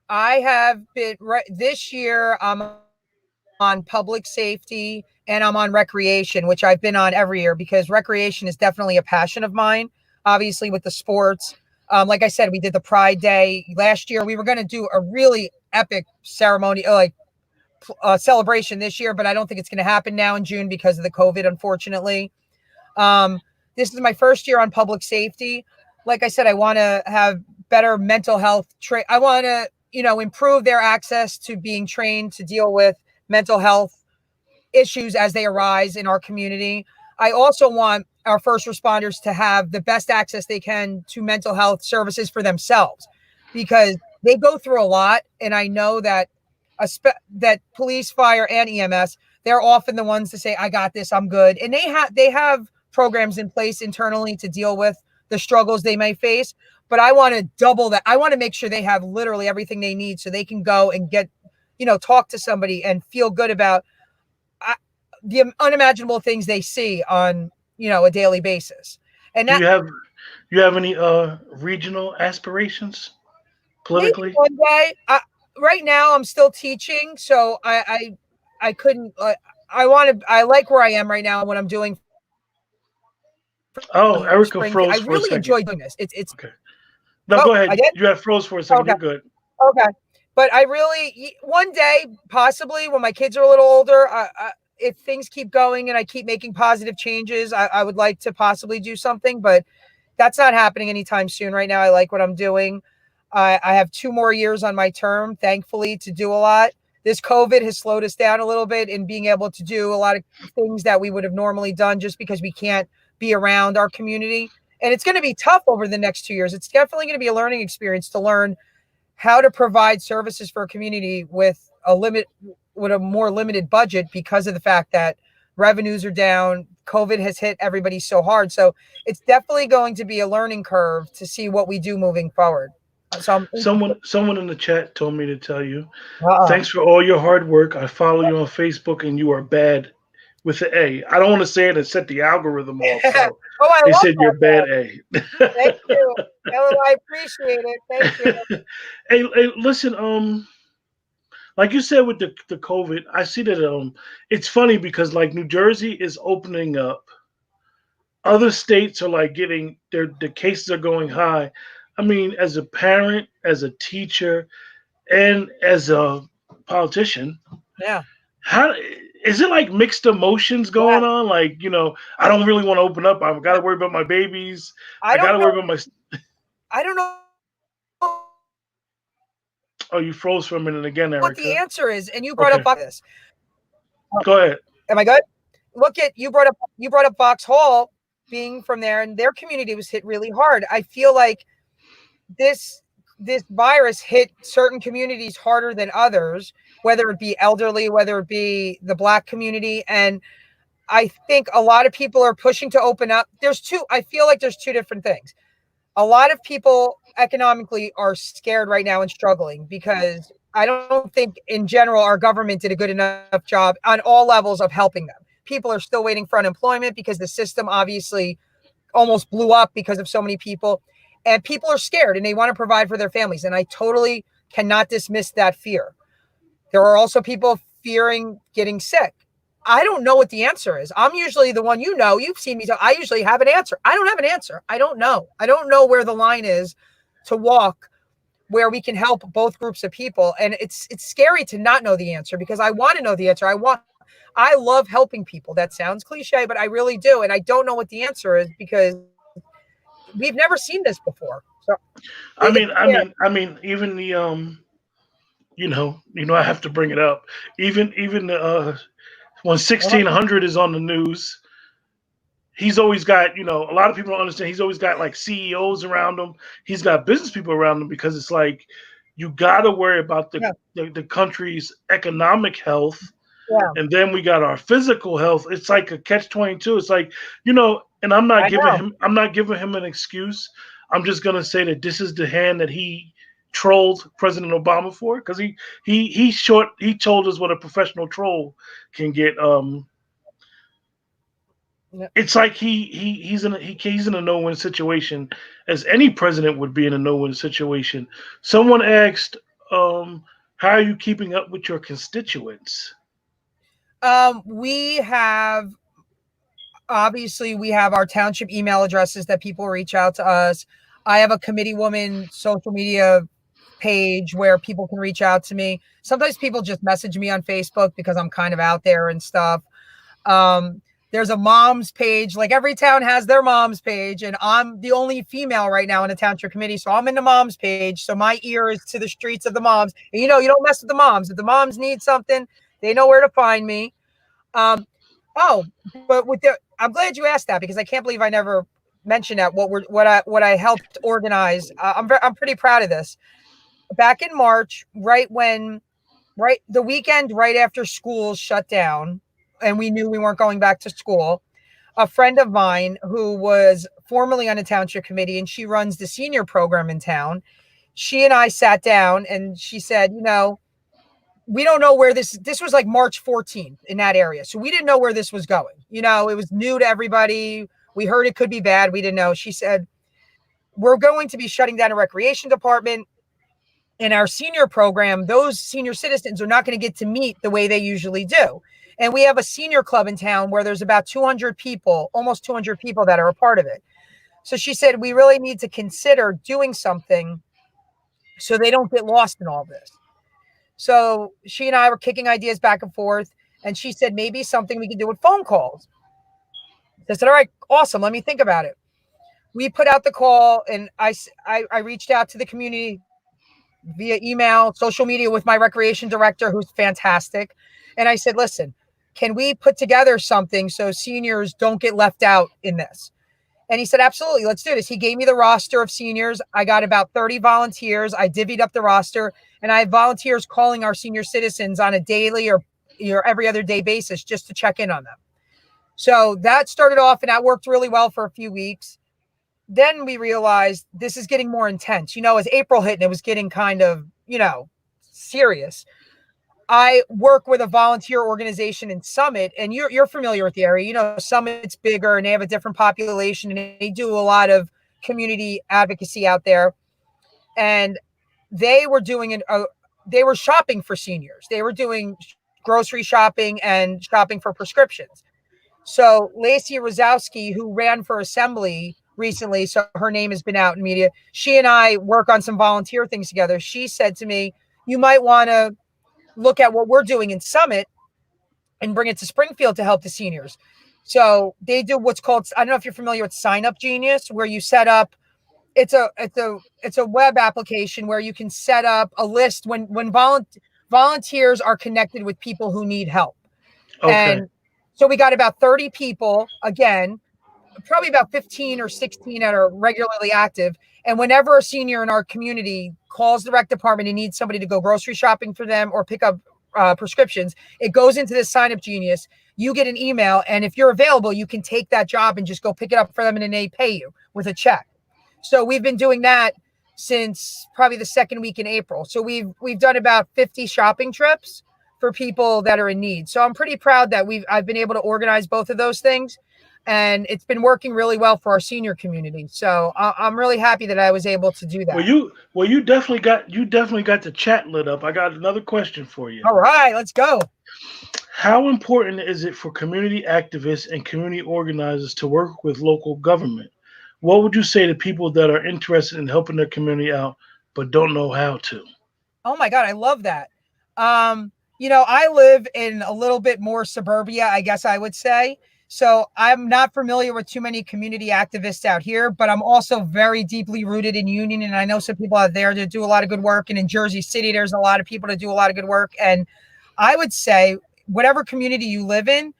I have been this year. I'm on public safety and I'm on recreation, which I've been on every year because recreation is definitely a passion of mine. Obviously, with the sports, like I said, we did the Pride Day last year. We were going to do a really epic ceremony, like celebration this year, but I don't think it's going to happen now in June because of the COVID, unfortunately. Um, this is my first year on public safety. Like I said, I want to have better mental health. I want to, improve their access to being trained to deal with mental health issues as they arise in our community. I also want our first responders to have the best access they can to mental health services for themselves because they go through a lot. And I know that that police, fire, and EMS, they're often the ones to say, I got this, I'm good. And they have programs in place internally to deal with the struggles they may face. But I want to double that. I want to make sure they have literally everything they need so they can go and get, talk to somebody and feel good about the unimaginable things they see on, a daily basis. And Do that you have any regional aspirations maybe politically? one day. Right now, I'm still teaching, so I couldn't. I want to. I like where I am right now. What I'm doing Oh, Erica Springfield. I froze for a really second. enjoy doing this. It's. Okay. No, Oh, go I ahead. did. You had froze for a second. Okay. You're good. Okay. But I really one day, possibly when my kids are a little older, if things keep going and I keep making positive changes, I would like to possibly do something. But that's not happening anytime soon. Right now, I like what I'm doing. I have 2 more years on my term, thankfully, to do a lot. This COVID has slowed us down a little bit in being able to do a lot of things that we would have normally done just because we can't be around our community. And it's going to be tough over the next 2 years. It's definitely going to be a learning experience to learn how to provide services for a community with a more limited budget because of the fact that revenues are down. COVID has hit everybody so hard. So it's definitely going to be a learning curve to see what we do moving forward. So I'm Someone in the chat told me to tell you, uh-oh. thanks for all your hard work. I follow you on Facebook and you are bad with the A. I don't want to say it and set the algorithm off. So Oh, I they love said you're that bad though. A. Thank you. Ellen, I appreciate it. Thank you. Hey, listen, like you said with the COVID, I see that it's funny because like New Jersey is opening up. Other states are like getting the cases are going high. I mean, as a parent, as a teacher, and as a politician, Yeah. how is it like mixed emotions Yeah. going on? Like, I don't really want to open up. I've got to worry about my babies. I I got don't to know. worry about my. I don't know Oh, you froze for a minute again, what the Erica. answer is. And you brought Okay, up this. go ahead. Am I good? Look at you brought up Vauxhall being from there, and their community was hit really hard. I feel like this this virus hit certain communities harder than others, whether it be elderly, whether it be the Black community. And I think a lot of people are pushing to open up. I feel like there's two different things. A lot of people economically are scared right now and struggling because I don't think in general our government did a good enough job on all levels of helping them. People are still waiting for unemployment because the system obviously almost blew up because of so many people. And people are scared and they want to provide for their families. And I totally cannot dismiss that fear. There are also people fearing getting sick. I don't know what the answer is. I'm usually the one, you've seen me. I usually have an answer. I don't have an answer. I don't know. I don't know where the line is to walk where we can help both groups of people. And it's scary to not know the answer because I want to know the answer. I love helping people. That sounds cliche, but I really do. And I don't know what the answer is because we've never seen this before. So I they get mean, scared. even the I have to bring it up. Even the when Uh-huh. 1600 is on the news, he's always got, a lot of people don't understand. He's always got like CEOs around him. He's got business people around him because it's like you got to worry about Yeah. the country's economic health, Yeah. and then we got our physical health. It's like a catch 22. It's like, and I'm not I giving know. him I'm not giving him an excuse. I'm just gonna say that this is the hand that he trolled President Obama for, because he told us what a professional troll can get. Yeah. It's like he's in a no win situation, as any president would be in a no win situation. Someone asked, "How are you keeping up with your constituents?" We have obviously we have our township email addresses that people reach out to us. I have a committee woman social media page where people can reach out to me. Sometimes people just message me on Facebook because I'm kind of out there and stuff. Um, there's a mom's page. Like every town has their mom's page, and I'm the only female right now in the township committee, so I'm in the mom's page. So my ear is to the streets of the moms. And you don't mess with the moms. If the moms need something, they know where to find me. Um, oh, but I'm glad you asked that because I can't believe I never mentioned that. What I helped organize. I'm pretty proud of this. Back in March, right the weekend right after school shut down, and we knew we weren't going back to school. A friend of mine who was formerly on a township committee and she runs the senior program in town. She and I sat down and she said, we don't know where this was like March 14th in that area. So we didn't know where this was going. It was new to everybody. We heard it could be bad. We didn't know. She said, we're going to be shutting down a recreation department in our senior program. Those senior citizens are not going to get to meet the way they usually do. And we have a senior club in town where there's about 200 people, almost 200 people that are a part of it. So she said, we really need to consider doing something so they don't get lost in all this. So she and I were kicking ideas back and forth. And she said, maybe something we could do with phone calls. I said, all right, awesome. Let me think about it. We put out the call and I reached out to the community via email, social media with my recreation director, who's fantastic. And I said, listen, can we put together something so seniors don't get left out in this? And he said, absolutely, let's do this. He gave me the roster of seniors. I got about 30 volunteers. I divvied up the roster, and I have volunteers calling our senior citizens on a daily or every other day basis just to check in on them. So that started off, and that worked really well for a few weeks. Then we realized this is getting more intense. As April hit and it was getting kind of, serious. I work with a volunteer organization in Summit, and you're familiar with the area. Summit's bigger and they have a different population and they do a lot of community advocacy out there. And they were they were shopping for seniors. They were doing grocery shopping and shopping for prescriptions. So Lacey Rosowski, who ran for assembly recently, so her name has been out in media, she and I work on some volunteer things together. She said to me, you might want to look at what we're doing in Summit and bring it to Springfield to help the seniors. So they do what's called, I don't know if you're familiar with Sign Up Genius, where you set up, it's a web application where you can set up a list when volunteers are connected with people who need help. Okay. And so we got about 30 people, again, probably about 15 or 16 that are regularly active. And whenever a senior in our community calls the rec department and needs somebody to go grocery shopping for them or pick up prescriptions, it goes into this Sign Up Genius. You get an email, and if you're available, you can take that job and just go pick it up for them, and then they pay you with a check. So we've been doing that since probably the second week in April. So we've done about 50 shopping trips for people that are in need. So I'm pretty proud that I've been able to organize both of those things. And it's been working really well for our senior community. So I'm really happy that I was able to do that. You definitely got the chat lit up. I got another question for you. All right, let's go. How important is it for community activists and community organizers to work with local government? What would you say to people that are interested in helping their community out but don't know how to? Oh my God, I love that. I live in a little bit more suburbia, I guess I would say. So I'm not familiar with too many community activists out here, but I'm also very deeply rooted in Union. And I know some people out there that do a lot of good work. And in Jersey City, there's a lot of people that do a lot of good work. And I would say whatever community you live in,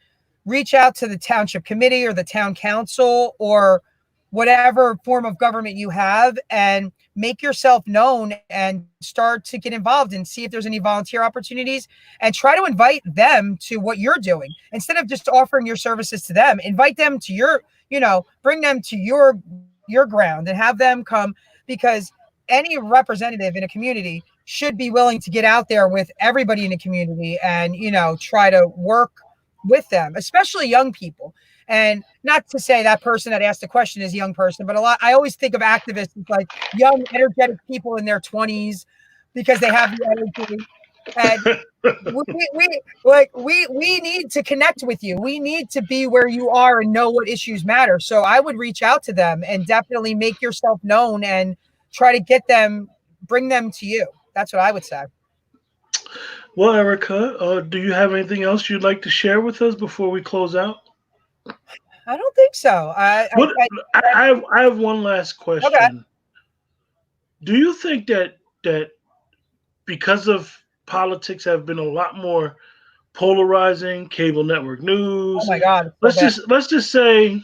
reach out to the township committee or the town council or whatever form of government you have and make yourself known and start to get involved and see if there's any volunteer opportunities and try to invite them to what you're doing. Instead of just offering your services to them, invite them to your, bring them to your your ground and have them come, because any representative in a community should be willing to get out there with everybody in the community and, try to work with them, especially young people. And not to say that person that asked the question is a young person, but I always think of activists as like young, energetic people in their 20s because they have the energy. And we need to connect with you. We need to be where you are and know what issues matter. So I would reach out to them and definitely make yourself known and try to bring them to you. That's what I would say. Well, Erica, do you have anything else you'd like to share with us before we close out? I don't think so. What I have one last Okay. question. Do you think that because of politics have been a lot more polarizing, cable network Oh news, my God. It's so bad. let's just say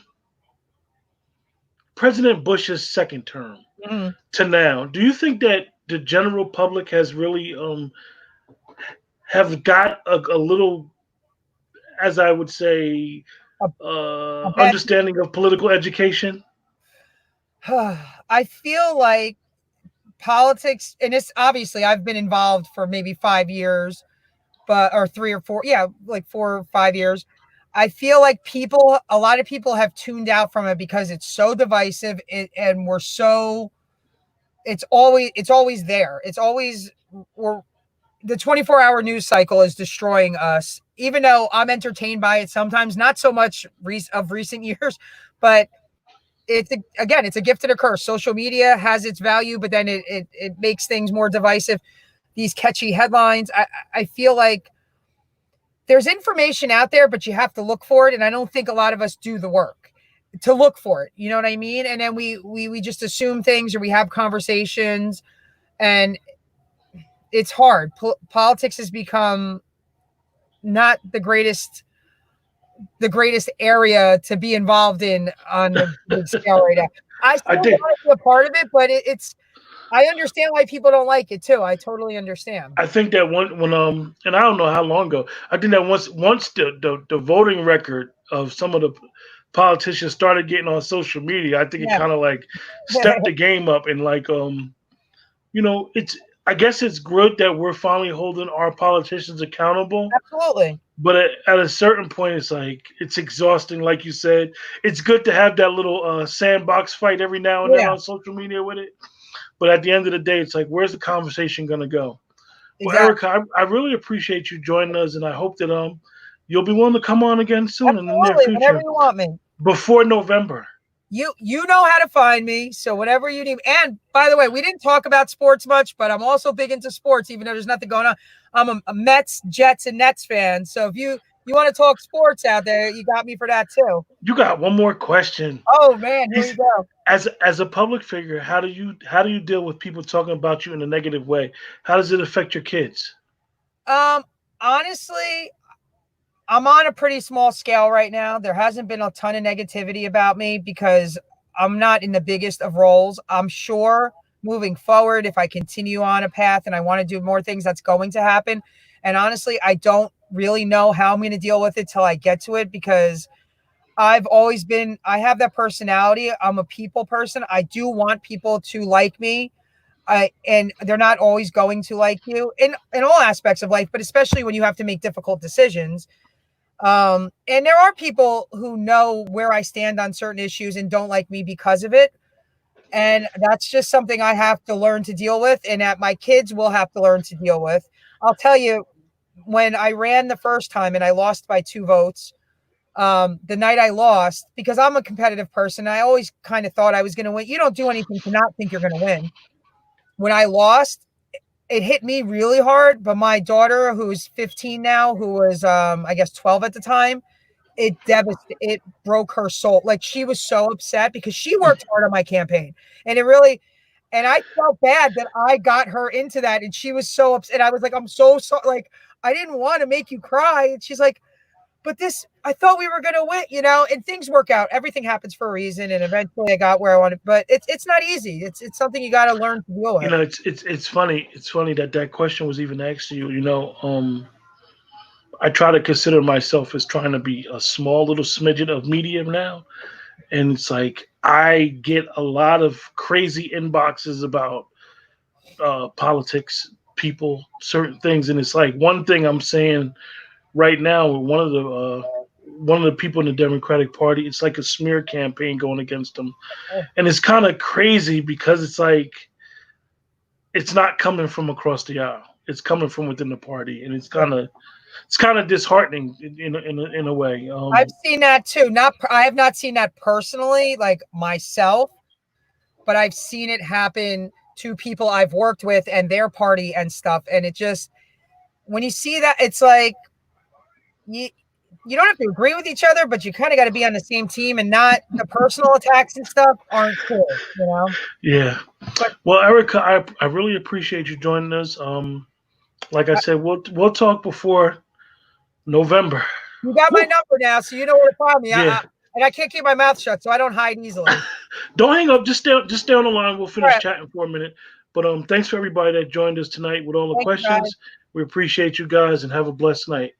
President Bush's second term Mhm. to now, do you think that the general public has really have got a little, as I would say, A, a bad. understanding of political education? I feel like politics, and it's obviously I've been involved for maybe 5 years, or 3 or 4, yeah, like 4 or 5 years. I feel like a lot of people have tuned out from it because it's so divisive, and it's always there. It's always we're the 24-hour news cycle is destroying us. Even though I'm entertained by it sometimes, not so much of recent years, but again, it's a gift and a curse. Social media has its value, but then it makes things more divisive. These catchy headlines. I feel like there's information out there, but you have to look for it. And I don't think a lot of us do the work to look for it. You know what I mean? And then we just assume things, or we have conversations, and it's hard. Politics has become not the greatest area to be involved in on the big scale right now. I still want to be a part of it, but I understand why people don't like it too. I totally understand. I think that when and I don't know how long ago. I think that once the voting record of some of the politicians started getting on social media, I think it Yeah. kind of like stepped the game up, and like it's, I guess it's good that we're finally holding our politicians accountable. Absolutely. But at a certain point, it's like it's exhausting. Like you said, it's good to have that little sandbox fight every now and then Yeah. on social media with it. But at the end of the day, it's like, where's the conversation going to go? Well, Exactly. Erica, I really appreciate you joining us, and I hope that you'll be willing to come on again soon in the near Absolutely. Whenever future, you want me. before November. You know how to find me, so whatever you need. And by the way, we didn't talk about sports much, but I'm also big into sports, even though there's nothing going on. I'm a Mets, Jets, and Nets fan. So if you want to talk sports out there, you got me for that too. You got one more question. Oh man, here we go. As a public figure, how do you deal with people talking about you in a negative way? How does it affect your kids? Honestly, I'm on a pretty small scale right now. There hasn't been a ton of negativity about me because I'm not in the biggest of roles. I'm sure moving forward, if I continue on a path and I want to do more things, that's going to happen. And honestly, I don't really know how I'm going to deal with it till I get to it, because I have that personality. I'm a people person. I do want people to like me. And they're not always going to like you in all aspects of life, but especially when you have to make difficult decisions. And there are people who know where I stand on certain issues and don't like me because of it. And that's just something I have to learn to deal with, and that my kids will have to learn to deal with. I'll tell you, when I ran the first time and I lost by 2 votes, the night I lost, because I'm a competitive person, I always kind of thought I was going to win. You don't do anything to not think you're going to win. When I lost, it hit me really hard, but my daughter, who's 15 now, who was, I guess 12 at the time, it broke her soul. Like, she was so upset because she worked hard on my campaign, and and I felt bad that I got her into that. And she was so upset. I was like, I'm so sorry. Like, I didn't want to make you cry. And she's like, but I thought we were going to win, and things work out. Everything happens for a reason. And eventually I got where I wanted, but it's not easy. It's something you got to learn to deal with. It's funny. It's funny that question was even asked to you. I try to consider myself as trying to be a small little smidget of medium now. And it's like I get a lot of crazy inboxes about politics, people, certain things, and it's like one thing I'm saying right now with one of the people in the Democratic Party. It's like a smear campaign going against them, and it's kind of crazy because it's like it's not coming from across the aisle. It's coming from within the party, and it's kind of disheartening in a way. I've seen that too. I have not seen that personally, like myself, but I've seen it happen to people I've worked with and their party and stuff. And it just, when you see that, it's like you don't have to agree with each other, but you kind of got to be on the same team, and not the personal attacks and stuff aren't cool, you know? Yeah. But Well, Erica, I really appreciate you joining us. Like I said, we'll talk before November. you got my Woo. number now, so you know where to find me. Yeah. And I can't keep my mouth shut, so I don't hide easily. Don't hang up. Just stay on the line. We'll finish Right. chatting for a minute. But thanks for everybody that joined us tonight with all the Thanks, guys. questions. We appreciate you guys and have a blessed night.